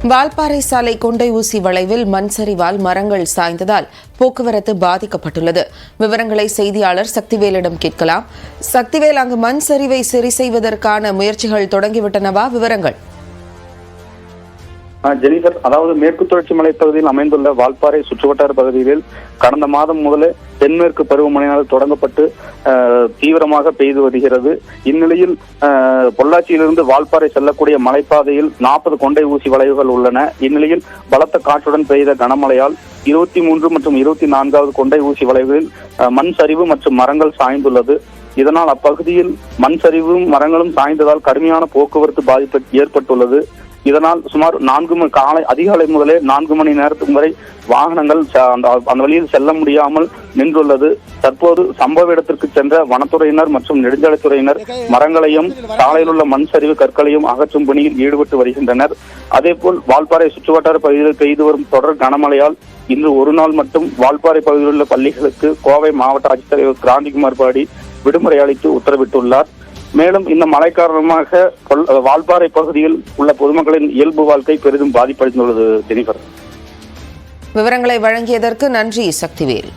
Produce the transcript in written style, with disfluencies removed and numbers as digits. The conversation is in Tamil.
வால்பாறை சாலை கொண்டை ஊசி வளைவில் மண் சரிவால் மரங்கள் சாய்ந்ததால் போக்குவரத்து பாதிக்கப்பட்டுள்ளது. விவரங்களை செய்தியாளர் சக்திவேலிடம் கேட்கலாம். சக்திவேல், அங்கு மண் சரிவை சரி செய்வதற்கான முயற்சிகள் தொடங்கிவிட்டனவா? விவரங்கள். ஜெனிஃபர், அதாவது மேற்கு தொடர்ச்சி மலைப்பகுதியில் அமைந்துள்ள வால்பாறை சுற்றுவட்டார பகுதிகளில் கடந்த மாதம் முதலே தென்மேற்கு பருவமழையால் தொடங்கப்பட்டு தீவிரமாக பெய்து வருகிறது. இந்நிலையில் பொள்ளாச்சியிலிருந்து வால்பாறை செல்லக்கூடிய மலைப்பாதையில் 40 கொண்டை ஊசி வளைவுகள் உள்ளன. இந்நிலையில் பலத்த காற்றுடன் பெய்த கனமழையால் 23 மற்றும் 24வது கொண்டை ஊசி வளைவுகளில் மண் சரிவு மற்றும் மரங்கள் சாய்ந்துள்ளது. இதனால் அப்பகுதியில் மண் சரிவும் மரங்களும் சாய்ந்ததால் கடுமையான போக்குவரத்து பாதிப்பு ஏற்பட்டுள்ளது. இதனால் சுமார் அதிகாலை முதலே 4 மணி நேரத்துக்கு வரை வாகனங்கள் அந்த வழியில் செல்ல முடியாமல் நின்றுள்ளது. தற்போது சம்பவ இடத்திற்கு சென்ற வனத்துறையினர் மற்றும் நெடுஞ்சாலைத்துறையினர் மரங்களையும் சாலையில் உள்ள மண் சரிவு கற்களையும் அகற்றும் பணியில் ஈடுபட்டு வருகின்றனர். அதேபோல் வால்பாறை சுற்றுவட்டார பகுதிகளில் பெய்து வரும் தொடர் கனமழையால் இன்று ஒரு நாள் மட்டும் வால்பாறை பகுதியில் உள்ள பள்ளிகளுக்கு கோவை மாவட்ட ஆட்சித்தலைவர் கிராந்திகுமார் பாடி விடுமுறை அளித்து உத்தரவிட்டுள்ளார். மேலும் இந்த மழை காரணமாக வால்பாறை பகுதியில் உள்ள பொதுமக்களின் இயல்பு வாழ்க்கை பெரிதும் பாதிப்படைந்துள்ளது. ஜெனிஃபர், விவரங்களை வழங்கியதற்கு நன்றி சக்திவேல்.